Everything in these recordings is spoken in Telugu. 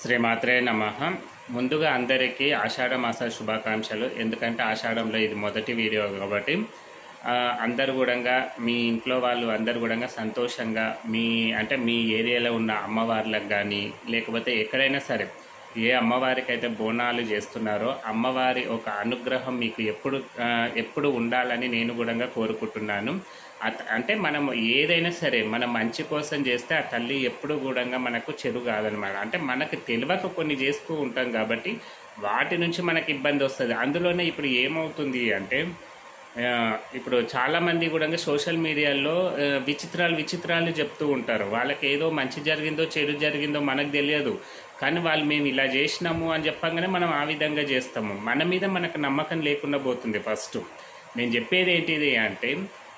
శ్రీమాత్రే నమః. ముందుగా అందరికీ ఆషాఢ మాస శుభాకాంక్షలు. ఎందుకంటే ఆషాఢంలో ఇది మొదటి వీడియో కాబట్టి అందరు కూడా మీ ఇంట్లో వాళ్ళు అందరు కూడా సంతోషంగా మీ ఏరియాలో ఉన్న అమ్మవార్లకు కానీ లేకపోతే ఎక్కడైనా సరే ఏ అమ్మవారికైతే బోనాలు చేస్తున్నారో అమ్మవారి ఒక అనుగ్రహం మీకు ఎప్పుడు ఉండాలని నేను కూడా కోరుకుంటున్నాను. అంటే మనం ఏదైనా సరే మనం మంచి కోసం చేస్తే ఆ తల్లి ఎప్పుడు కూడా మనకు చెడు కాదనమాట. అంటే మనకు తెలియక కొన్ని చేస్తూ ఉంటాం కాబట్టి వాటి నుంచి మనకి ఇబ్బంది వస్తుంది. అందులోనే ఇప్పుడు ఏమవుతుంది అంటే ఇప్పుడు చాలామంది కూడా సోషల్ మీడియాలో విచిత్రాలు చెప్తూ ఉంటారు. వాళ్ళకి ఏదో మంచి జరిగిందో చెడు జరిగిందో మనకు తెలియదు, కానీ వాళ్ళు మేము ఇలా చేసినాము అని చెప్పగానే మనం ఆ విధంగా చేస్తాము. మన మీద మనకు నమ్మకం లేకుండా పోతుంది. ఫస్ట్ నేను చెప్పేది ఏంటిది అంటే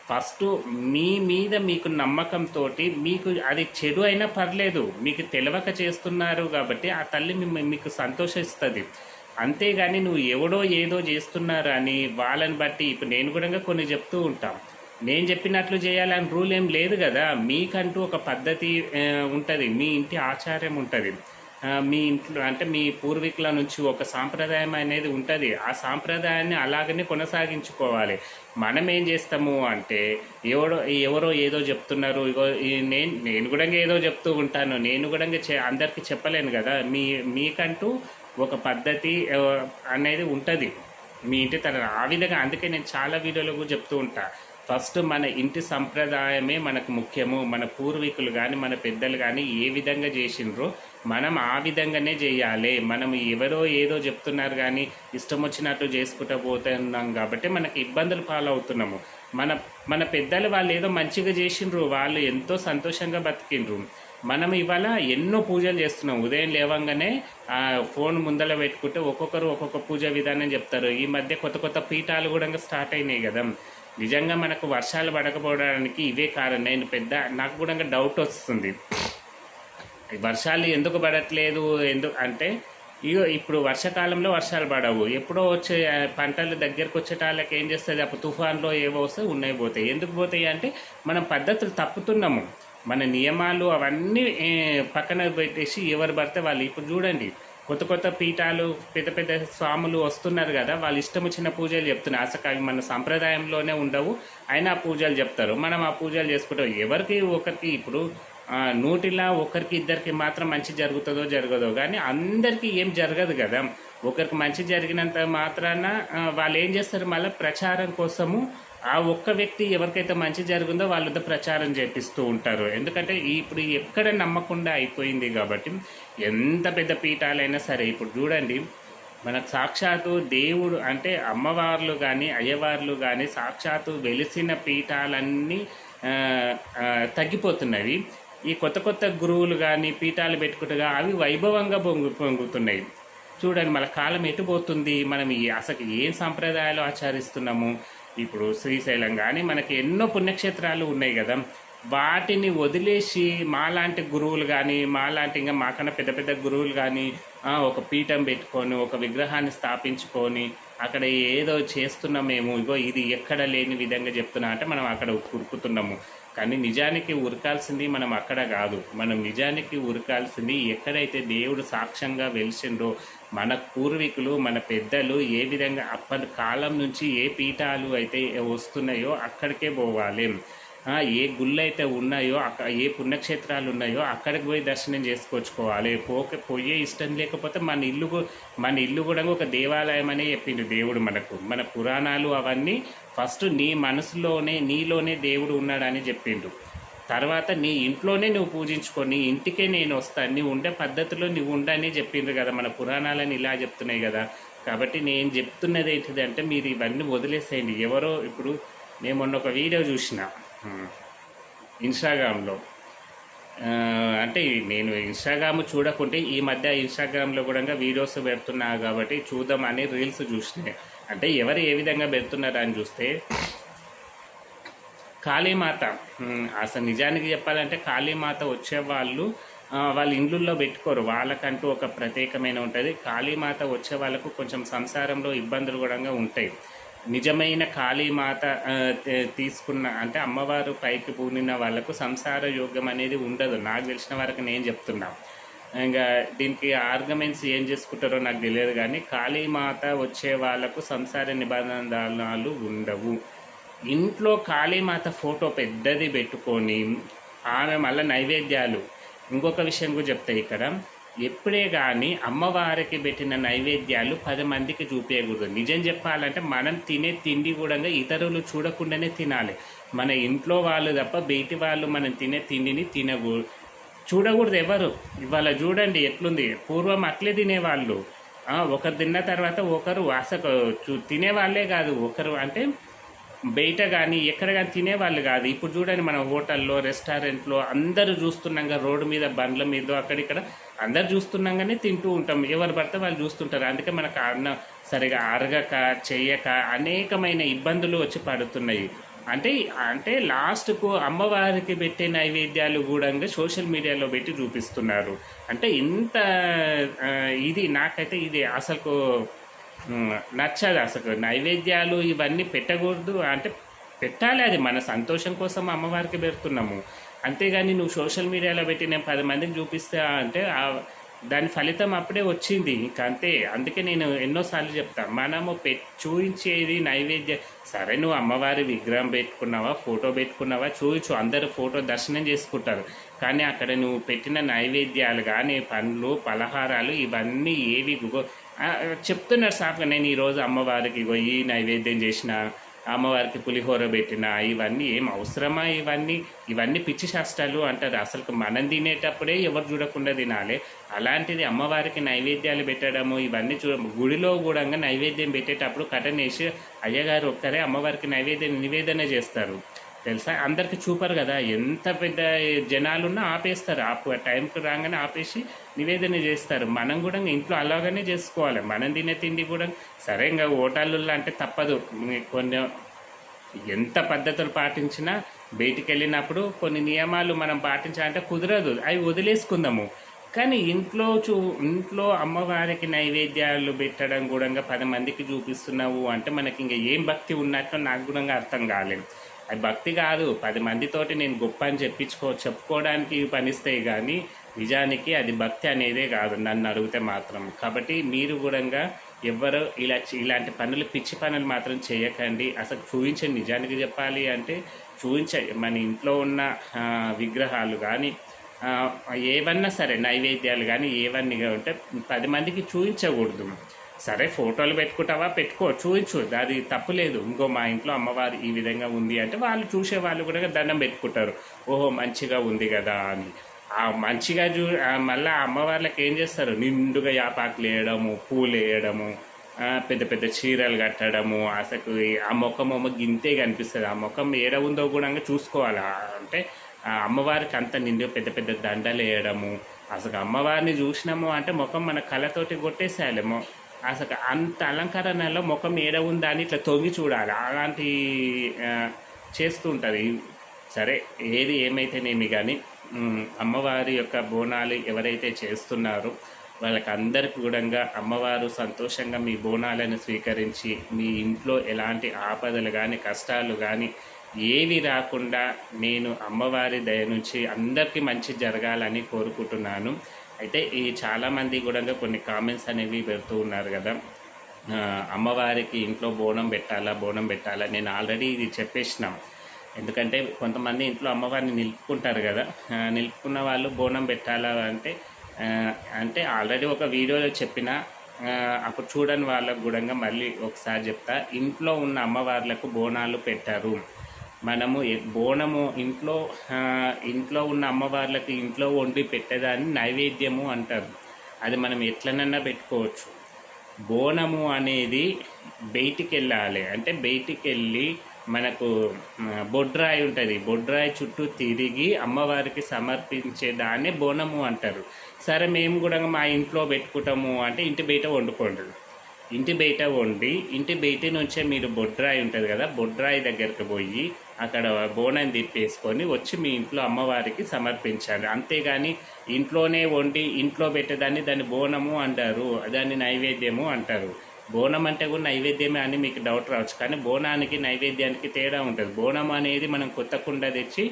ఫస్ట్ మీ మీద మీకు నమ్మకంతో మీకు అది చెడు అయినా పర్లేదు, మీకు తెలియక చేస్తున్నారు కాబట్టి ఆ తల్లి మీకు సంతోషిస్తుంది. అంతేగాని నువ్వు ఎవడో ఏదో చేస్తున్నారు అని వాళ్ళని బట్టి ఇప్పుడు నేను కూడా కొన్ని చెప్తూ ఉంటాం. నేను చెప్పినట్లు చేయాలని రూల్ ఏం లేదు కదా. మీకంటూ ఒక పద్ధతి ఉంటుంది, మీ ఇంటి ఆచారం ఉంటుంది, మీ ఇంట్లో అంటే మీ పూర్వీకుల నుంచి ఒక సాంప్రదాయం అనేది ఉంటుంది. ఆ సాంప్రదాయాన్ని అలాగనే కొనసాగించుకోవాలి. మనం ఏం చేస్తాము అంటే ఎవరో ఏదో చెప్తున్నారు, ఇగో నేను కూడా ఏదో చెప్తూ ఉంటాను, నేను కూడా అందరికీ చెప్పలేను కదా. మీకంటూ ఒక పద్ధతి అనేది ఉంటుంది మీ ఇంటి తన ఆ విధంగా. అందుకే నేను చాలా వీడియోలో కూడా చెప్తూ ఉంటా, ఫస్ట్ మన ఇంటి సంప్రదాయమే మనకు ముఖ్యము. మన పూర్వీకులు కానీ మన పెద్దలు కానీ ఏ విధంగా చేసిండ్రో మనం ఆ విధంగానే చేయాలి. మనం ఎవరో ఏదో చెప్తున్నారు కానీ ఇష్టం వచ్చినట్టు చేసుకుంటూ పోతున్నాం కాబట్టి మనకి ఇబ్బందులు పాలవుతున్నాము. మన పెద్దలు వాళ్ళు ఏదో మంచిగా చేసిండ్రు, వాళ్ళు ఎంతో సంతోషంగా బతికిండ్రు. మనం ఇవాళ ఎన్నో పూజలు చేస్తున్నాం. ఉదయం లేవంగానే ఫోన్ ముందర పెట్టుకుంటే ఒక్కొక్కరు ఒక్కొక్క పూజా విధానం చెప్తారు. ఈ మధ్య కొత్త పీఠాలు కూడా స్టార్ట్ అయినాయి కదా. నిజంగా మనకు వర్షాలు పడకపోవడానికి ఇవే కారణం. నాకు కూడా డౌట్ వస్తుంది, వర్షాలు ఎందుకు పడట్లేదు అంటే ఇప్పుడు వర్షాకాలంలో వర్షాలు పడవు, ఎప్పుడో వచ్చే పంటలు దగ్గరకు వచ్చేటాళ్ళకి ఏం చేస్తుంది, అప్పుడు తుఫాన్లో ఏవో వస్తే ఉన్నాయి పోతాయి. ఎందుకు పోతాయి అంటే మనం పద్ధతులు తప్పుతున్నాము. మన నియమాలు అవన్నీ పక్కన పెట్టేసి ఎవరు పడితే వాళ్ళు. ఇప్పుడు చూడండి కొత్త పీఠాలు పెద్ద స్వాములు వస్తున్నారు కదా, వాళ్ళు ఇష్టం వచ్చిన పూజలు చెప్తున్నారు. అసలు అవి మన సంప్రదాయంలోనే ఉండవు, అయినా పూజలు చెప్తారు. మనం ఆ పూజలు చేసుకుంటాం. ఎవరికి ఒకరికి ఇప్పుడు 100లా ఒకరికి ఇద్దరికి మాత్రం మంచి జరుగుతుందో జరగదో, కానీ అందరికీ ఏం జరగదు కదా. ఒకరికి మంచి జరిగినంత మాత్రాన వాళ్ళు ఏం చేస్తారు, మళ్ళీ ప్రచారం కోసము ఆ ఒక్క వ్యక్తి ఎవరికైతే మంచి జరుగుందో వాళ్ళతో ప్రచారం చేపిస్తూ ఉంటారు. ఎందుకంటే ఇప్పుడు ఎక్కడ నమ్మకుండా అయిపోయింది కాబట్టి ఎంత పెద్ద పీఠాలైనా సరే. ఇప్పుడు చూడండి మనకు సాక్షాత్తు దేవుడు అంటే అమ్మవార్లు కానీ అయ్యవార్లు కానీ సాక్షాత్తు వెలిసిన పీఠాలన్నీ తగ్గిపోతున్నవి. ఈ కొత్త గురువులు కానీ పీఠాలు పెట్టుకుంటుగా అవి వైభవంగా పొంగుతున్నాయి. చూడండి మన కాలం ఎటుపోతుంది, మనం అసలు ఏం సంప్రదాయాలు ఆచరిస్తున్నాము. ఇప్పుడు శ్రీశైలం కానీ మనకి ఎన్నో పుణ్యక్షేత్రాలు ఉన్నాయి కదా, వాటిని వదిలేసి మాలాంటి గురువులు కానీ ఇంకా మాకన్నా పెద్ద గురువులు కానీ ఒక పీఠం పెట్టుకొని ఒక విగ్రహాన్ని స్థాపించుకొని అక్కడ ఏదో చేస్తున్నాం మేము, ఇగో ఇది ఎక్కడ లేని విధంగా చెప్తున్నా అంటే మనం అక్కడ ఉరుకుతున్నాము. కానీ నిజానికి ఉరకాల్సింది మనం అక్కడ కాదు. మనం నిజానికి ఉరకాల్సింది ఎక్కడైతే దేవుడు సాక్ష్యంగా వెలిసిండో మన పూర్వీకులు మన పెద్దలు ఏ విధంగా అప్పటి కాలం నుంచి ఏ పీఠాలు అయితే వస్తున్నాయో అక్కడికే పోవాలి. ఏ గుళ్ళు అయితే ఉన్నాయో ఏ పుణ్యక్షేత్రాలు ఉన్నాయో అక్కడికి పోయి దర్శనం చేసుకొచ్చుకోవాలి. పోయే ఇష్టం లేకపోతే మన ఇల్లు కూడా ఒక దేవాలయం అనే చెప్పిండు దేవుడు మనకు. మన పురాణాలు అవన్నీ ఫస్ట్ నీ మనసులోనే నీలోనే దేవుడు ఉన్నాడని చెప్పిండు. తర్వాత నీ ఇంట్లోనే నువ్వు పూజించుకో, నీ ఇంటికే నేను వస్తాను, నువ్వు ఉండే పద్ధతిలో నువ్వు ఉండని చెప్పిండ్రు కదా. మన పురాణాలని ఇలా చెప్తున్నాయి కదా. కాబట్టి నేను చెప్తున్నది ఏంటిది అంటే మీరు ఇవన్నీ వదిలేసేయండి. ఎవరో ఇప్పుడు నేను మొన్న ఒక వీడియో చూసిన ఇన్స్టాగ్రామ్లో, అంటే నేను ఇన్స్టాగ్రామ్ చూడకుంటే ఈ మధ్య ఇన్స్టాగ్రామ్లో కూడా వీడియోస్ పెడుతున్నా కాబట్టి చూద్దామని రీల్స్ చూసినాయి. అంటే ఎవరు ఏ విధంగా పెడుతున్నారు అని చూస్తే కాళీమాత, అసలు నిజానికి చెప్పాలంటే కాళీమాత వచ్చేవాళ్ళు వాళ్ళ ఇండ్లల్లో పెట్టుకోరు, వాళ్ళకంటూ ఒక ప్రత్యేకమైన ఉంటుంది. కాళీమాత వచ్చే వాళ్ళకు కొంచెం సంసారంలో ఇబ్బందులు కూడా ఉంటాయి. నిజమైన కాళీమాత తీసుకున్న అంటే అమ్మవారు పైకి పూనిన వాళ్ళకు సంసార యోగ్యం అనేది ఉండదు. నాకు తెలిసిన వరకు నేను చెప్తున్నా. ఇంకా దీనికి ఆర్గ్యుమెంట్స్ ఏం చేసుకుంటారో నాకు తెలియదు, కానీ కాళీమాత వచ్చే వాళ్ళకు సంసార నిబంధనలు ఉండవు. ఇంట్లో కాళీమాత ఫోటో పెద్దది పెట్టుకొని ఆమె మళ్ళీ నైవేద్యాలు, ఇంకొక విషయం కూడా చెప్తాయి ఇక్కడ, ఎప్పుడే కానీ అమ్మవారికి పెట్టిన నైవేద్యాలు 10 మందికి చూపించకూడదు. నిజం చెప్పాలంటే మనం తినే తిండి కూడా ఇతరులు చూడకుండానే తినాలి. మన ఇంట్లో వాళ్ళు తప్ప బయటి వాళ్ళు మనం తినే తిండిని చూడకూడదు ఎవరు. ఇవాళ చూడండి ఎట్లుంది, పూర్వం అట్లే తినేవాళ్ళు. ఒకరు తిన్న తర్వాత ఒకరు అసలు తినేవాళ్ళే కాదు, ఒకరు అంటే బయట కానీ ఎక్కడ కానీ తినేవాళ్ళు కాదు. ఇప్పుడు చూడండి మన హోటల్లో రెస్టారెంట్లో అందరూ చూస్తున్నాగా, రోడ్డు మీద బండ్ల మీద అక్కడిక్కడ అందరు చూస్తున్నాగానే తింటూ ఉంటాం. ఎవరు పడితే వాళ్ళు చూస్తుంటారు. అందుకే మనకు అన్నం సరిగా అరగక చెయ్యక అనేకమైన ఇబ్బందులు వచ్చి పడుతున్నాయి. అంటే అంటే లాస్ట్కు అమ్మవారికి పెట్టే నైవేద్యాలు కూడా సోషల్ మీడియాలో పెట్టి చూపిస్తున్నారు. అంటే ఇంత ఇది నాకైతే ఇది అసలు నచ్చదు. అసలు నైవేద్యాలు ఇవన్నీ పెట్టకూడదు. అంటే పెట్టాలి, అది మన సంతోషం కోసం అమ్మవారికి పెడుతున్నాము. అంతేగాని నువ్వు సోషల్ మీడియాలో పెట్టి నేను 10 మందికి చూపిస్తా అంటే దాని ఫలితం అప్పుడే వచ్చింది ఇంకా అంతే. అందుకే నేను ఎన్నోసార్లు చెప్తాను, మనము చూపించేది నైవేద్యం. సరే నువ్వు అమ్మవారి విగ్రహం పెట్టుకున్నావా, ఫోటో పెట్టుకున్నావా చూపించు, అందరూ ఫోటో దర్శనం చేసుకుంటారు. కానీ అక్కడ నువ్వు పెట్టిన నైవేద్యాలు కానీ పండ్లు పలహారాలు ఇవన్నీ ఏవి చెప్తున్నారు సాఫ్గా, నేను ఈరోజు అమ్మవారికి ఈ నైవేద్యం చేసిన, అమ్మవారికి పులిహోర పెట్టిన, ఇవన్నీ ఏం అవసరమా? ఇవన్నీ పిచ్చి శాస్త్రాలు అంటారు. అసలు మనం తినేటప్పుడే ఎవరు చూడకుండా తినాలి. అలాంటిది అమ్మవారికి నైవేద్యాలు పెట్టడము ఇవన్నీ గుడిలో కూడా నైవేద్యం పెట్టేటప్పుడు కటనేసి అయ్యగారు ఒక్కరే అమ్మవారికి నివేదన చేస్తారు తెలుసా. అందరికి చూపరు కదా, ఎంత పెద్ద జనాలున్నా ఆపేస్తారు. టైంకి రాగానే ఆపేసి నివేదన చేస్తారు. మనం కూడా ఇంట్లో అలాగనే చేసుకోవాలి. మనం తినే తిండి కూడా సరే ఇంకా హోటళ్ళల్లో అంటే తప్పదు. కొన్ని ఎంత పద్ధతులు పాటించినా బయటికి వెళ్ళినప్పుడు కొన్ని నియమాలు మనం పాటించాలంటే కుదరదు, అవి వదిలేసుకుందాము. కానీ ఇంట్లో అమ్మవారికి నైవేద్యాలు పెట్టడం కూడా 10 మందికి చూపిస్తున్నావు అంటే మనకి ఇంకా ఏం భక్తి ఉన్నట్టు నాకు కూడా అర్థం కాలేదు. అది భక్తి కాదు. 10 మందితోటి నేను గొప్ప అని చెప్పుకోవడానికి పనిస్తాయి, కానీ నిజానికి అది భక్తి అనేదే కాదు నన్ను అడిగితే మాత్రం. కాబట్టి మీరు కూడా ఎవ్వరు ఇలాంటి పనులు పిచ్చి పనులు మాత్రం చేయకండి. అసలు చూపించండి. నిజానికి చెప్పాలి అంటే చూపించండి. మన ఇంట్లో ఉన్న విగ్రహాలు కానీ ఏవన్నా సరే నైవేద్యాలు కానీ ఏవన్నీ ఉంటే 10 మందికి చూపించకూడదు. సరే ఫోటోలు పెట్టుకుంటావా, చూపించు, అది తప్పులేదు. ఇంకో మా ఇంట్లో అమ్మవారు ఈ విధంగా ఉంది అంటే వాళ్ళు చూసే వాళ్ళు కూడా దండం పెట్టుకుంటారు, ఓహో మంచిగా ఉంది కదా అని. మంచిగా మళ్ళీ అమ్మవార్లకు ఏం చేస్తారు, నిండుగా యాపాకులు వేయడము, పూలు వేయడము, పెద్ద పెద్ద చీరలు కట్టడము. అసలు ఆ ముఖం గింతే కనిపిస్తుంది. ఆ ముఖం ఏడ ఉందో కూడా చూసుకోవాలి. అంటే అమ్మవారికి అంత నిండుగా పెద్ద పెద్ద దండలు వేయడము. అసలు అమ్మవారిని చూసినాము అంటే ముఖం మన కళ్ళతోటి కొట్టేసేయాలేమో. అసలు అంత అలంకరణలో ముఖం ఏడ ఉందా అని ఇట్లా తొంగి చూడాలి. అలాంటి చేస్తూ ఉంటుంది. సరే ఏది ఏమైతేనేమి కానీ అమ్మవారి యొక్క బోనాలు ఎవరైతే చేస్తున్నారో వాళ్ళకి అందరికీ కూడా అమ్మవారు సంతోషంగా మీ బోనాలను స్వీకరించి మీ ఇంట్లో ఎలాంటి ఆపదలు కానీ కష్టాలు కానీ ఏవి రాకుండా నేను అమ్మవారి దయ నుంచి అందరికీ మంచి జరగాలని కోరుకుంటున్నాను. అయితే ఈ చాలామంది కూడా కొన్ని కామెంట్స్ అనేవి పెడుతూ ఉన్నారు కదా, అమ్మవారికి ఇంట్లో బోనం పెట్టాలా. నేను ఆల్రెడీ ఇది చెప్పేసినాం. ఎందుకంటే కొంతమంది ఇంట్లో అమ్మవారిని నిలుపుకుంటారు కదా, నిలుపుకున్న వాళ్ళు బోనం పెట్టాలా అంటే ఆల్రెడీ ఒక వీడియోలో చెప్పిన, అప్పుడు చూడని వాళ్ళకు కూడా మళ్ళీ ఒకసారి చెప్తా. ఇంట్లో ఉన్న అమ్మవార్లకు బోనాలు పెట్టారు. మనము బోనము ఇంట్లో ఉన్న అమ్మవార్లకు ఇంట్లో వండి పెట్టేదాన్ని నైవేద్యము అంటారు. అది మనం ఎట్లనన్నా పెట్టుకోవచ్చు. బోనము అనేది బయటికి వెళ్ళాలి. అంటే బయటికి వెళ్ళి మనకు బొడ్రాయి ఉంటుంది, బొడ్రాయి చుట్టూ తిరిగి అమ్మవారికి సమర్పించేదాన్ని బోనము అంటారు. సరే మేము కూడా మా ఇంట్లో పెట్టుకుంటాము అంటే ఇంటి బయట వండుకోండి. ఇంటి బయట వండి ఇంటి బయట నుంచే మీరు బొడ్రాయి ఉంటుంది కదా, బొడ్రాయి దగ్గరికి పోయి అక్కడ బోనం తిప్పేసుకొని వచ్చి మీ ఇంట్లో అమ్మవారికి సమర్పించాలి. అంతేగాని ఇంట్లోనే వండి ఇంట్లో పెట్టేదాన్ని దాన్ని బోనము అంటారు, దాన్ని నైవేద్యము అంటారు. బోనం అంటే కూడా నైవేద్యమే అని మీకు డౌట్ రావచ్చు, కానీ బోనానికి నైవేద్యానికి తేడా ఉంటుంది. బోనం అనేది మనం కొత్త కుండ తెచ్చి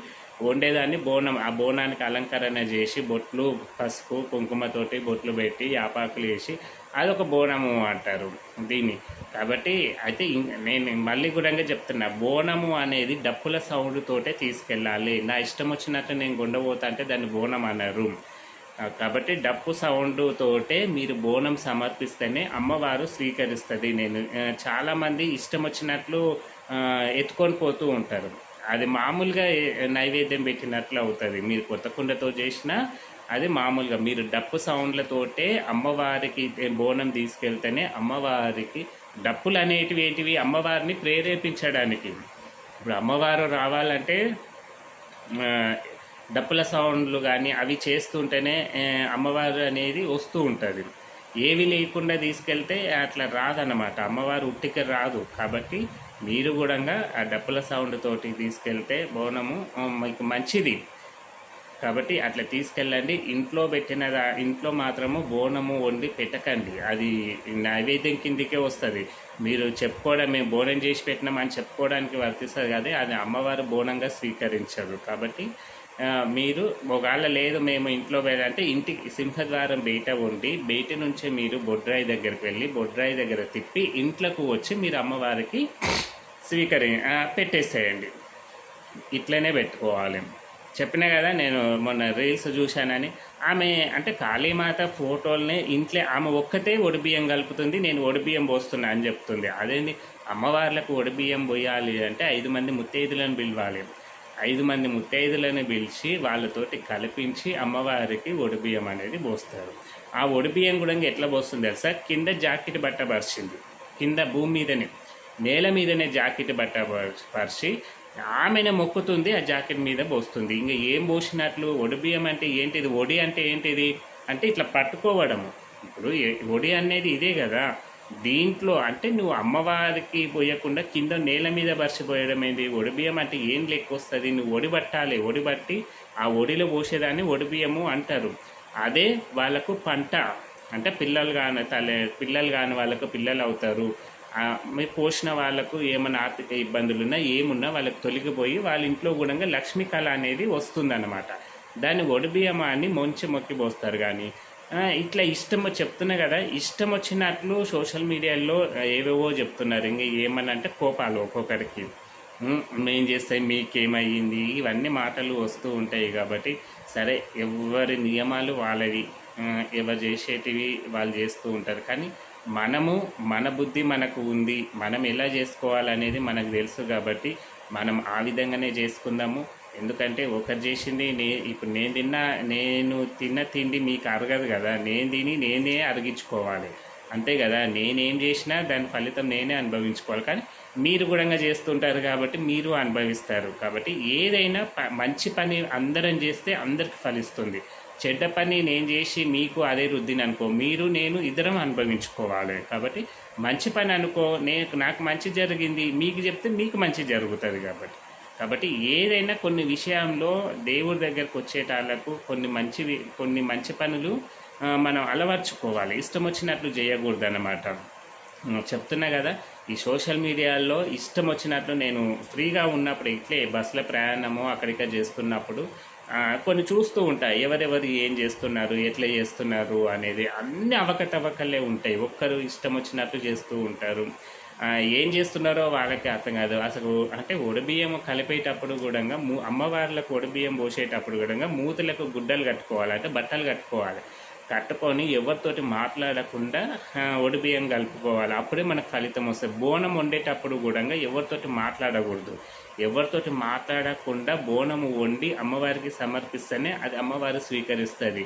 వండేదాన్ని బోనం. ఆ బోనానికి అలంకరణ చేసి బొట్లు, పసుపు కుంకుమతోటి బొట్లు పెట్టి యాపాకులు వేసి అదొక బోనము అంటారు దీన్ని. కాబట్టి అయితే నేను మళ్ళీ కూడా చెప్తున్నా, బోనము అనేది డప్పుల సౌండ్ తోటే తీసుకెళ్ళాలి. నా ఇష్టం వచ్చినట్టు నేను గుండబోతా అంటే దాన్ని బోనం అన్నారు. కాబట్టి డప్పు సౌండ్ తోటే మీరు బోనం సమర్పిస్తేనే అమ్మవారు స్వీకరిస్తుంది. చాలామంది ఇష్టం వచ్చినట్లు ఎత్తుకొని పోతూ ఉంటారు. అది మామూలుగా నైవేద్యం పెట్టినట్లు అవుతుంది. మీరు కొత్త కుండతో చేసినా అది మామూలుగా మీరు డప్పు సౌండ్లతోటే అమ్మవారికి బోనం తీసుకెళ్తేనే అమ్మవారికి డప్పులు అనేటివి ఏంటివి అమ్మవారిని ప్రేరేపించడానికి. ఇప్పుడు అమ్మవారు రావాలంటే డప్పుల సౌండ్లు కానీ అవి చేస్తుంటేనే అమ్మవారు అనేది వస్తూ ఉంటుంది. ఏవి లేకుండా తీసుకెళ్తే అట్లా రాదన్నమాట, అమ్మవారు ఉట్టికి రాదు. కాబట్టి మీరు కూడా ఆ డప్పుల సౌండ్ తోటి తీసుకెళ్తే బోనము మీకు మంచిది. కాబట్టి అట్లా తీసుకెళ్ళండి. ఇంట్లో ఇంట్లో మాత్రము బోనము వండి పెట్టకండి, అది నైవేద్యం కిందికే వస్తుంది. మీరు చెప్పుకోవడం మేము బోనం చేసి పెట్టినామని చెప్పుకోవడానికి వర్తిస్తుంది కదా, అది అమ్మవారు బోనంగా స్వీకరించదు. కాబట్టి మీరు ఒకవేళ లేదు మేము ఇంట్లో వెళ్ళాలంటే ఇంటికి సింహద్వారం బయట ఉండి బయట నుంచే మీరు బొడ్రాయి దగ్గరికి వెళ్ళి బొడ్రాయి దగ్గర తిప్పి ఇంట్లోకి వచ్చి మీరు అమ్మవారికి పెట్టేసేయండి. ఇట్లనే పెట్టుకోవాలి. చెప్పినా కదా నేను మొన్న రీల్స్ చూశానని. ఆమె అంటే కాళీమాత ఫోటోల్ని ఇంట్లో ఆమె ఒక్కతే ఒడిబియ్యం కలుపుతుంది, నేను ఒడిబియ్యం పోస్తున్నా అని చెప్తుంది. అదేంటి, అమ్మవార్లకు ఒడిబియ్యం పోయాలి అంటే 5 మంది ముత్తైదులను పిలవాలి. 5 మంది ముత్తైదులను పిలిచి వాళ్ళతోటి కల్పించి అమ్మవారికి ఒడిబియ్యం అనేది పోస్తారు. ఆ ఒడిబియ్యం కూడా ఎట్లా పోస్తుంది తెలుసా, కింద జాకెట్ బట్ట పరిచింది, కింద భూమి మీదనే నేల మీదనే జాకెట్ బట్ట పరిచి ఆమెనే మొక్కుతుంది, ఆ జాకెట్ మీద పోస్తుంది. ఇంకా ఏం పోసినట్లు, ఒడిబియ్యం అంటే ఏంటిది, ఒడి అంటే ఏంటిది అంటే ఇట్లా పట్టుకోవడము. ఇప్పుడు ఒడి అనేది ఇదే కదా, దీంట్లో అంటే నువ్వు అమ్మవారికి పోయకుండా కింద నేల మీద బరిసిపోయడం ఏంటి, ఒడిబియ్యం అంటే ఏం లెక్క వస్తుంది, నువ్వు ఒడిబట్టాలి, ఒడిబట్టి ఆ ఒడిలో పోసేదాన్ని ఒడిబియ్యము అంటారు. అదే వాళ్ళకు పంట అంటే పిల్లలు కాని వాళ్ళకు పిల్లలు అవుతారు. మీరు పోసిన వాళ్ళకు ఏమైనా ఆర్థిక ఇబ్బందులున్నా ఏమున్నా వాళ్ళకి తొలగిపోయి వాళ్ళ ఇంట్లో కూడా లక్ష్మీ కళ అనేది వస్తుందన్నమాట. దాన్ని ఒడిబియ్యమా అని మొక్కి పోస్తారు. కానీ ఇట్లా చెప్తున్నా కదా, ఇష్టం వచ్చినట్లు సోషల్ మీడియాలో ఏవేవో చెప్తున్నారు. ఇంకా ఏమన్నా అంటే కోపాలు ఒక్కొక్కరికి, మేం చేస్తే మీకేమయ్యింది, ఇవన్నీ మాటలు వస్తూ ఉంటాయి. కాబట్టి సరే, ఎవరి నియమాలు వాళ్ళవి, ఎవరు చేసేటివి వాళ్ళు చేస్తూ ఉంటారు. కానీ మన బుద్ధి మనకు ఉంది, మనం ఎలా చేసుకోవాలనేది మనకు తెలుసు. కాబట్టి మనం ఆ విధంగానే చేసుకుందాము. ఎందుకంటే ఒకరు చేసింది ఇప్పుడు నేను తిన్న తిండి మీకు అరగదు కదా, నేను తిని నేనే అరిగించుకోవాలి, అంతే కదా. నేనేం చేసినా దాని ఫలితం నేనే అనుభవించుకోవాలి. కానీ మీరు కూడా చేస్తుంటారు కాబట్టి మీరు అనుభవిస్తారు. కాబట్టి ఏదైనా మంచి పని అందరం చేస్తే అందరికి ఫలిస్తుంది. చెడ్డ పని నేను చేసి మీకు అదే రుద్దిని అనుకో, నేను ఇద్దరం అనుభవించుకోవాలి. కాబట్టి మంచి పని అనుకో, నాకు మంచి జరిగింది మీకు చెప్తే మీకు మంచి జరుగుతుంది. కాబట్టి ఏదైనా కొన్ని విషయంలో దేవుడి దగ్గరకు వచ్చేటాళ్ళకు కొన్ని మంచి పనులు మనం అలవర్చుకోవాలి, ఇష్టం వచ్చినట్లు చేయకూడదు అన్నమాట. చెప్తున్నా కదా, ఈ సోషల్ మీడియాలో ఇష్టం వచ్చినట్లు నేను ఫ్రీగా ఉన్నప్పుడు ఇట్లే బస్సుల ప్రయాణము అక్కడిక్కడ చేస్తున్నప్పుడు కొన్ని చూస్తూ ఉంటాయి, ఎవరెవరు ఏం చేస్తున్నారు, ఎట్లా చేస్తున్నారు అనేది. అన్ని అవకతవకలే ఉంటాయి. ఒక్కరు ఇష్టం వచ్చినట్లు చేస్తూ ఉంటారు. ఏం చేస్తున్నారో వాళ్ళకి అర్థం కాదు అసలు. అంటే ఒడిబియ్యం కలిపేటప్పుడు కూడా అమ్మవార్లకు ఒడిబియ్యం పోసేటప్పుడు కూడా మూతులకు గుడ్డలు కట్టుకోవాలి, అంటే బట్టలు కట్టుకొని ఎవరితోటి మాట్లాడకుండా ఒడిబియ్యం కలుపుకోవాలి. అప్పుడే మనకు ఫలితం వస్తుంది. బోనం వండేటప్పుడు కూడా ఎవరితోటి మాట్లాడకూడదు. ఎవరితోటి మాట్లాడకుండా బోనము వండి అమ్మవారికి సమర్పిస్తేనే అది అమ్మవారు స్వీకరిస్తుంది.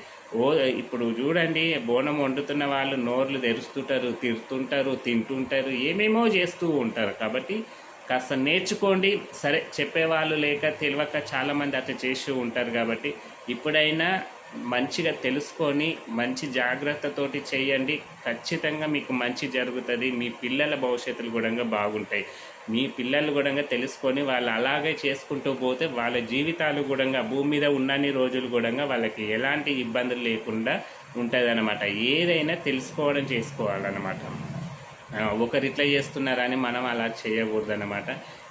ఇప్పుడు చూడండి, బోనం వండుతున్న వాళ్ళు నోర్లు తెరుస్తుంటారు, తిరుతుంటారు, తింటుంటారు, ఏమేమో చేస్తూ ఉంటారు. కాబట్టి కాస్త నేర్చుకోండి. సరే, చెప్పేవాళ్ళు లేక తెలియక చాలామంది అట్లా చేస్తూ ఉంటారు. కాబట్టి ఇప్పుడైనా మంచిగా తెలుసుకొని మంచి జాగ్రత్తతోటి చేయండి. ఖచ్చితంగా మీకు మంచి జరుగుతుంది. మీ పిల్లల భవిష్యత్తులు కూడా బాగుంటాయి. మీ పిల్లలు కూడా తెలుసుకొని వాళ్ళు అలాగే చేసుకుంటూ పోతే వాళ్ళ జీవితాలు కూడా భూమి మీద ఉన్నన్ని రోజులు కూడా వాళ్ళకి ఎలాంటి ఇబ్బందులు లేకుండా ఉంటుంది అన్నమాట. ఏదైనా తెలుసుకోవడం చేసుకోవాలన్నమాట. ఒకరు ఇట్లా చేస్తున్నారని మనం అలా చేయకూడదన్నమాట.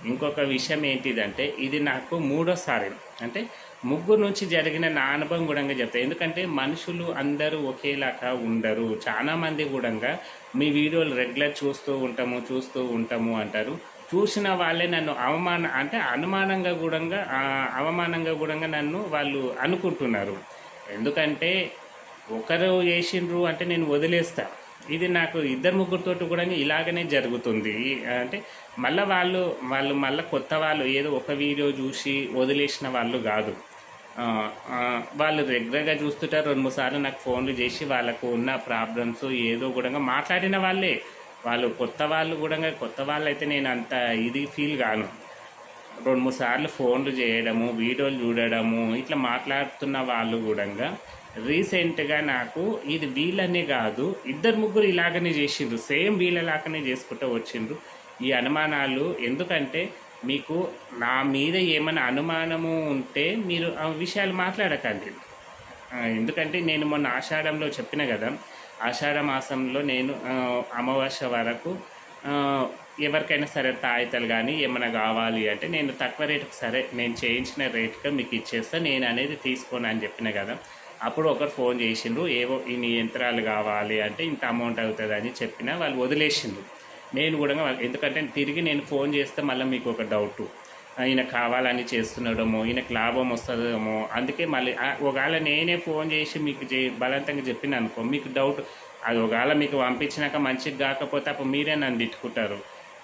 ఇంకొక విషయం ఏంటిదంటే ఇది నాకు మూడోసారి, అంటే ముగ్గురు నుంచి జరిగిన నా అనుభవం కూడా చెప్తాను. ఎందుకంటే మనుషులు అందరూ ఒకేలాగా ఉండరు. చాలామంది కూడా మీ వీడియోలు రెగ్యులర్ చూస్తూ ఉంటాము అంటారు. చూసిన వాళ్ళే నన్ను అవమానంగా కూడా నన్ను వాళ్ళు అనుకుంటున్నారు. ఎందుకంటే ఒకరు చేసిండ్రు అంటే నేను వదిలేస్తా. ఇది నాకు ఇద్దరు ముగ్గురితోటి కూడా ఇలాగనే జరుగుతుంది. అంటే మళ్ళీ వాళ్ళు మళ్ళీ కొత్త వాళ్ళు ఏదో ఒక వీడియో చూసి వదిలేసిన వాళ్ళు కాదు. వాళ్ళు రెగ్యులర్గా చూస్తుంటారు. 2-3 సార్లు నాకు ఫోన్లు చేసి వాళ్ళకు ఉన్న ప్రాబ్లమ్స్ ఏదో కూడా మాట్లాడిన వాళ్ళే. వాళ్ళు కొత్త వాళ్ళు అయితే నేను అంత ఇది ఫీల్ కాను. 2-3 సార్లు ఫోన్లు చేయడము, వీడియోలు చూడడము, ఇట్లా మాట్లాడుతున్న వాళ్ళు కూడా రీసెంట్గా నాకు ఇది వీళ్ళనే కాదు, ఇద్దరు ముగ్గురు ఇలాగనే చేసిండ్రు. సేమ్ వీళ్ళలాగానే చేసుకుంటూ వచ్చిండ్రు. ఈ అనుమానాలు ఎందుకంటే మీకు నా మీద ఏమైనా అనుమానము ఉంటే మీరు ఆ విషయాలు మాట్లాడకండి. ఎందుకంటే నేను మొన్న ఆషాఢంలో చెప్పిన కదా, ఆషాఢ మాసంలో నేను అమావాస్య వరకు ఎవరికైనా సరే తాయితలు కానీ ఏమైనా కావాలి అంటే నేను తక్కువ రేటుకు సరే నేను చేయించిన రేటుగా మీకు ఇచ్చేస్తా, నేను అనేది తీసుకోను అని చెప్పిన కదా. అప్పుడు ఒకరు ఫోన్ చేసిండ్రు, ఏవో ఇన్ని యంత్రాలు కావాలి అంటే ఇంత అమౌంట్ అవుతుంది అని చెప్పిన వాళ్ళు వదిలేసిండ్రు. నేను కూడా ఎందుకంటే తిరిగి నేను ఫోన్ చేస్తే మళ్ళీ మీకు ఒక డౌటు, ఈయన కావాలని చేస్తున్నాడేమో, ఈయనకు లాభం వస్తుందేమో. అందుకే మళ్ళీ ఒకవేళ నేనే ఫోన్ చేసి మీకు బలవంతంగా చెప్పిన అనుకో మీకు డౌట్, అది ఒకవేళ మీకు పంపించినాక మంచిగా కాకపోతే అప్పుడు మీరే నన్ను తిట్టుకుంటారు.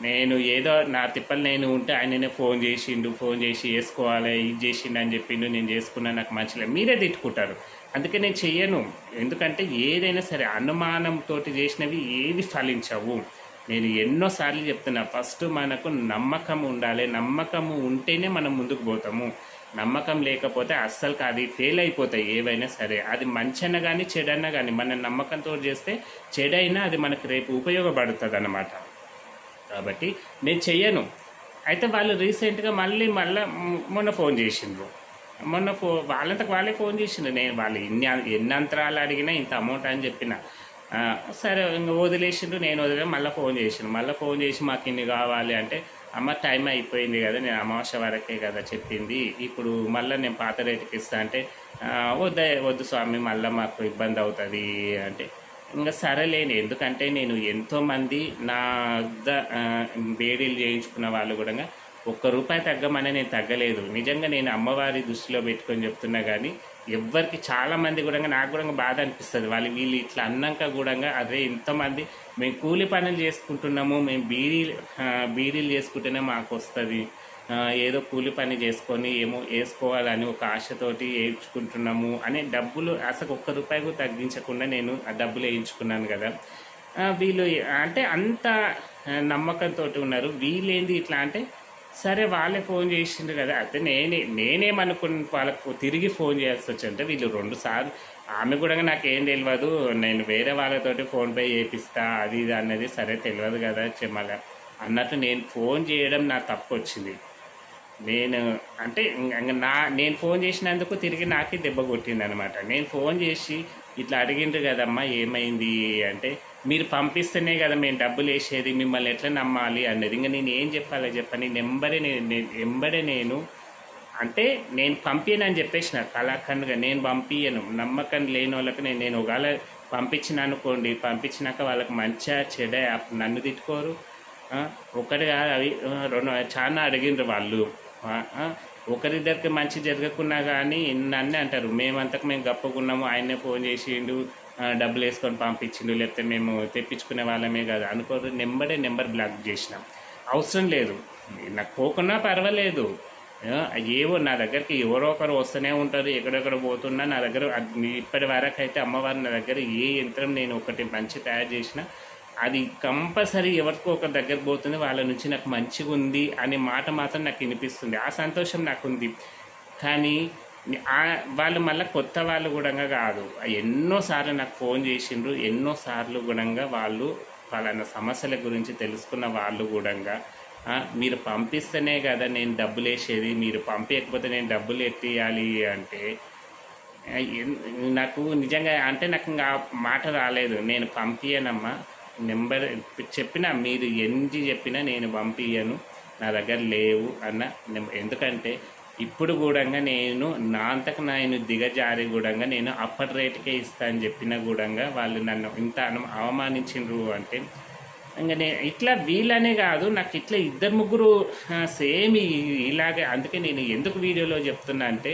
నేను ఏదో నా తిప్పలు నేను ఉంటే ఆయననే ఫోన్ చేసి వేసుకోవాలి, ఇది చేసిండు అని చెప్పిండు, నేను చేసుకున్నా, నాకు మంచిగా మీరే తిట్టుకుంటారు. అందుకే నేను చెయ్యను. ఎందుకంటే ఏదైనా సరే అనుమానంతో చేసినవి ఏది ఫలించవు. నేను ఎన్నోసార్లు చెప్తున్నా, ఫస్ట్ మనకు నమ్మకం ఉండాలి. నమ్మకము ఉంటేనే మనం ముందుకు పోతాము. నమ్మకం లేకపోతే అస్సలు అది ఫెయిల్ అయిపోతాయి ఏవైనా సరే. అది మంచైనా కానీ చెడైనా కానీ మన నమ్మకంతో చేస్తే చెడైనా అది మనకు రేపు ఉపయోగపడుతుంది అన్నమాట. కాబట్టి నేను చెయ్యను. అయితే వాళ్ళు రీసెంట్గా మళ్ళీ మొన్న ఫోన్ చేసిండ్రు. వాళ్ళంతకు వాళ్ళే ఫోన్ చేసిండ్రు. నేను వాళ్ళు ఎన్ని అంతరాలు అడిగినా ఇంత అమౌంట్ అని చెప్పిన. సరే ఇంకా వదిలేసిండ్రు. నేను మళ్ళీ ఫోన్ చేసి మాకు ఇన్ని కావాలి అంటే, అమ్మ టైం అయిపోయింది కదా, నేను అమావాస్య వరకే కదా చెప్పింది, ఇప్పుడు మళ్ళీ నేను పాత రేటుకి ఇస్తా అంటే, వద్దు స్వామి మళ్ళీ మాకు ఇబ్బంది అవుతుంది అంటే, ఇంకా సరేలేని. ఎందుకంటే నేను ఎంతోమంది నా బేడీలు చేయించుకున్న వాళ్ళు కూడా ₹1 తగ్గమని నేను తగ్గలేదు. నిజంగా నేను అమ్మవారి దృష్టిలో పెట్టుకొని చెప్తున్నా. కానీ ఎవ్వరికి చాలామంది కూడా నాకు కూడా బాధ అనిపిస్తుంది. వీళ్ళు ఇట్లా అన్నాక కూడా అదే ఇంతమంది మేము కూలి పనులు చేసుకుంటున్నాము, మేము బీడీలు చేసుకుంటేనే మాకు వస్తుంది, ఏదో కూలి పని చేసుకొని ఏమో వేసుకోవాలని ఒక ఆశతోటి వేయించుకుంటున్నాము అనే డబ్బులు అసలు ₹1 కూడా తగ్గించకుండా నేను ఆ డబ్బులు వేయించుకున్నాను కదా. వీళ్ళు అంటే అంత నమ్మకంతో ఉన్నారు. వీళ్ళేంది ఇట్లా అంటే, సరే వాళ్ళే ఫోన్ చేసిండ్రు కదా, అయితే నేనేమనుకున్న వాళ్ళకు తిరిగి ఫోన్ చేయాల్సి వచ్చింటే, వీళ్ళు 2 సార్లు ఆమె కూడా నాకేం తెలియదు, నేను వేరే వాళ్ళతోటి ఫోన్పే చేపిస్తా అది ఇది అన్నది, సరే తెలియదు కదా చెమ్మల అన్నట్టు నేను ఫోన్ చేయడం నా తప్పు వచ్చింది. నేను ఫోన్ చేసినందుకు తిరిగి నాకే దెబ్బ కొట్టింది అనమాట. నేను ఫోన్ చేసి ఇట్లా అడిగిండ్రు కదమ్మా ఏమైంది అంటే, మీరు పంపిస్తేనే కదా మేము డబ్బులు వేసేది, మిమ్మల్ని ఎట్లా నమ్మాలి అన్నది. ఇంకా నేను ఏం చెప్పని ఎంబడే నేను అంటే నేను పంపియనని చెప్పేసిన కళాఖండ్గా, నేను పంపియను. నమ్మకం లేని వాళ్ళకి నేను ఒకవేళ పంపించిన అనుకోండి, పంపించినాక వాళ్ళకి మంచిగా చెడ నన్ను తిట్టుకోరు. ఒకటి కాదు అవి 2 చాలా అడిగిండ్రు వాళ్ళు. ఒకరిద్దరికి మంచి జరగకున్నా కానీ నన్నే అంటారు, మేమంతకు మేము గప్పకున్నాము, ఆయన్నే ఫోన్ చేసిండు, డబ్బులు వేసుకొని పంపించిండు, లేకపోతే మేము తెప్పించుకునే వాళ్ళమే కదా అనుకోరు. నెంబర్ బ్లాక్ చేసినాం. అవసరం లేదు, నాకు పోకున్నా పర్వాలేదు. ఏవో నా దగ్గరికి ఎవరో ఒకరు వస్తూనే ఉంటారు, ఎక్కడెక్కడ పోతున్నా నా దగ్గర. ఇప్పటి వరకు అయితే అమ్మవారు నా దగ్గర ఏ యంత్రం నేను ఒకటి మంచి తయారు చేసిన అది కంపల్సరీ ఎవరికో ఒకరి దగ్గర పోతుంది, వాళ్ళ నుంచి నాకు మంచిగా ఉంది అనే మాట మాత్రం నాకు వినిపిస్తుంది. ఆ సంతోషం నాకుంది. కానీ వాళ్ళు మళ్ళీ కొత్త వాళ్ళు కూడా కాదు, ఎన్నోసార్లు నాకు ఫోన్ చేసిండ్రు. ఎన్నోసార్లు కూడా వాళ్ళు వాళ్ళ సమస్యల గురించి తెలుసుకున్న వాళ్ళు కూడా, మీరు పంపిస్తేనే కదా నేను డబ్బులు వేసేది, మీరు పంపించకపోతే నేను డబ్బులు ఎట్టియాలి అంటే, నాకు నిజంగా అంటే నాకు ఇంకా మాట రాలేదు. నేను పంపించనమ్మా, నెంబర్ చెప్పినా మీరు ఎన్ని చెప్పినా నేను పంపించను, నా దగ్గర లేవు అన్న ఎందుకంటే ఇప్పుడు కూడా నేను నా అంతకు నేను దిగజారి కూడా నేను అప్పటి రేటుకే ఇస్తా అని చెప్పినా కూడా వాళ్ళు నన్ను ఇంత అవమానించిండ్రు అంటే ఇంకా నేను ఇట్లా వీళ్ళనే కాదు, నాకు ఇట్లా ఇద్దరు ముగ్గురు సేమ్ ఇలాగే. అందుకే నేను ఎందుకు వీడియోలో చెప్తున్నా అంటే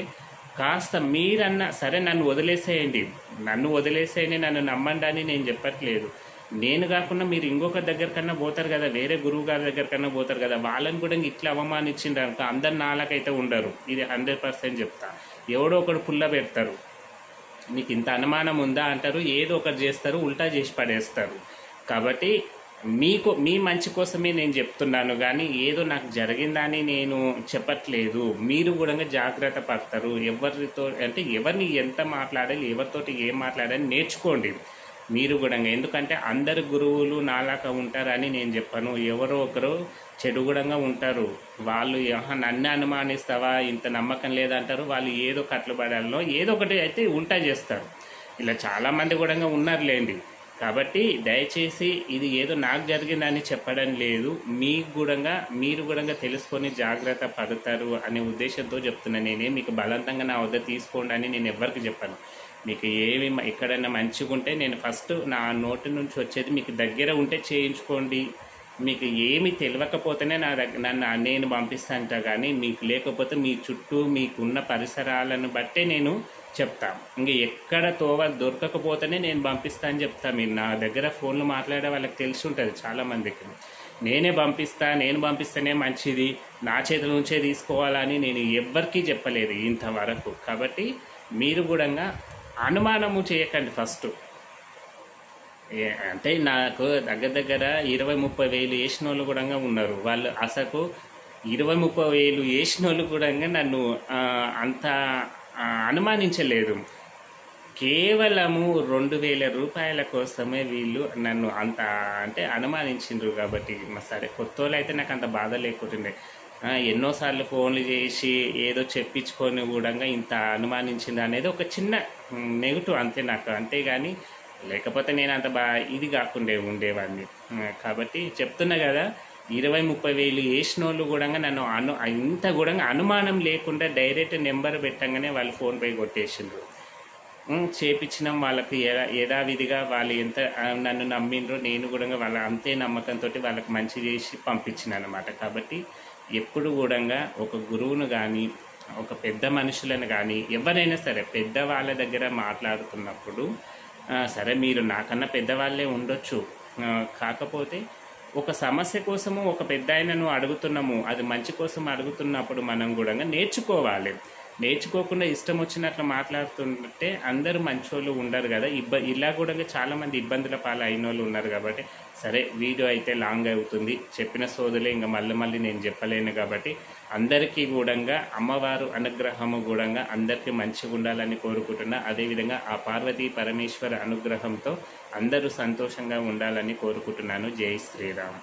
కాస్త మీరన్నా సరే నన్ను వదిలేసేయండి, నన్ను నమ్మండి అని నేను చెప్పట్లేదు. నేను కాకుండా మీరు ఇంకొక దగ్గర కన్నా పోతారు కదా, వేరే గురువు గారి దగ్గర కన్నా పోతారు కదా, వాళ్ళని కూడా ఇట్లా అవమానించిండ్రు అనుకో అందరు నాలకైతే ఉండరు. ఇది 100% చెప్తా. ఎవడో ఒకడు పుల్ల పెడతారు, మీకు ఇంత అనుమానం ఉందా అంటారు, ఏదో ఒకటి చేస్తారు, ఉల్టా చేసి పడేస్తారు. కాబట్టి మీ మంచి కోసమే నేను చెప్తున్నాను కానీ ఏదో నాకు జరిగిందని నేను చెప్పట్లేదు. మీరు కూడా జాగ్రత్త పడతారు. ఎవరితో అంటే ఎవరిని ఎంత మాట్లాడాలి, ఎవరితోటి ఏం మాట్లాడాలి నేర్చుకోండి మీరు కూడా. ఎందుకంటే అందరు గురువులు నాలాగా ఉంటారని నేను చెప్పను. ఎవరో ఒకరు చెడు గుణంగా ఉంటారు. వాళ్ళు నన్ను అనుమానిస్తావా, ఇంత నమ్మకం లేదంటారు. వాళ్ళు ఏదో కట్లుబడాలో ఏదో ఒకటి అయితే ఉంటా చేస్తారు. ఇలా చాలామంది కూడా ఉన్నారులేండి. కాబట్టి దయచేసి ఇది ఏదో నాకు జరిగిందని చెప్పడం లేదు, మీరు కూడా తెలుసుకొని జాగ్రత్త పడతారు అనే ఉద్దేశంతో చెప్తున్నాను. నేనే మీకు బలవంతంగా నా వద్ద తీసుకోండి అని నేను ఎవరికి చెప్పాను. మీకు ఏమి ఎక్కడైనా మంచిగా ఉంటే నేను ఫస్ట్ నా నోటి నుంచి వచ్చేది మీకు దగ్గర ఉంటే చేయించుకోండి. మీకు ఏమి తెలియకపోతేనే నేను పంపిస్తాంట కానీ మీకు లేకపోతే మీ చుట్టూ మీకున్న పరిసరాలను బట్టే నేను చెప్తా. ఇంక ఎక్కడ తోవ దొరకకపోతేనే నేను పంపిస్తా అని చెప్తా. మీరు నా దగ్గర ఫోన్లు మాట్లాడే వాళ్ళకి తెలిసి ఉంటుంది చాలామందికి. నేను పంపిస్తేనే మంచిది, నా చేతుల నుంచే తీసుకోవాలని నేను ఎవ్వరికీ చెప్పలేదు ఇంతవరకు. కాబట్టి మీరు కూడా అనుమానము చేయకండి ఫస్ట్. అంటే నాకు దగ్గర 20-30 వేలు వేసిన వాళ్ళు కూడా ఉన్నారు. వాళ్ళు అసలు 20-30 వేలు వేసిన వాళ్ళు కూడా నన్ను అంత అనుమానించలేదు. కేవలము 2000 రూపాయల కోసమే వీళ్ళు నన్ను అంత అంటే అనుమానించిండ్రు. కాబట్టి సరే కొత్త వాళ్ళు అయితే నాకు అంత బాధ లేకుంటుండే. ఎన్నోసార్లు ఫోన్లు చేసి ఏదో చెప్పించుకొని కూడా ఇంత అనుమానించింది అనేది ఒక చిన్న నెగిటివ్ అంతే నాకు. అంతేగాని లేకపోతే నేను అంత ఇది కాకుండా ఉండేవాడిని. కాబట్టి చెప్తున్నా కదా, 20-30 వేలు వేసిన వాళ్ళు కూడా నన్ను ఇంత కూడా అనుమానం లేకుండా డైరెక్ట్ నెంబర్ పెట్టంగానే వాళ్ళు ఫోన్పే కొట్టేసిండ్రు. చేపించినాం వాళ్ళకి యథావిధిగా వాళ్ళు ఎంత నన్ను నమ్మిండ్రో నేను కూడా వాళ్ళ అంతే నమ్మకంతో వాళ్ళకి మంచి చేసి పంపించిన అనమాట. కాబట్టి ఎప్పుడు కూడా ఒక గురువును కానీ ఒక పెద్ద మనుషులను కానీ ఎవరైనా సరే పెద్దవాళ్ళ దగ్గర మాట్లాడుతున్నప్పుడు సరే మీరు నాకన్నా పెద్దవాళ్ళే ఉండొచ్చు, కాకపోతే ఒక సమస్య కోసము ఒక పెద్ద ఆయనను అడుగుతున్నాము, అది మంచి కోసం అడుగుతున్నప్పుడు మనం కూడా నేర్చుకోవాలి. నేర్చుకోకుండా ఇష్టం వచ్చినట్లు మాట్లాడుతుంటే అందరూ మంచోళ్ళు ఉండరు కదా. ఇలా కూడా చాలామంది ఇబ్బందుల పాలు అయిన వాళ్ళు ఉన్నారు. కాబట్టి సరే వీడియో అయితే లాంగ్ అవుతుంది, చెప్పిన సోదులే ఇంకా మళ్ళీ నేను చెప్పలేను. కాబట్టి అందరికీ కూడా అమ్మవారు అనుగ్రహము కూడా అందరికీ మంచిగా ఉండాలని కోరుకుంటున్నా. అదేవిధంగా ఆ పార్వతీ పరమేశ్వర అనుగ్రహంతో అందరూ సంతోషంగా ఉండాలని కోరుకుంటున్నాను. జై శ్రీరామ్.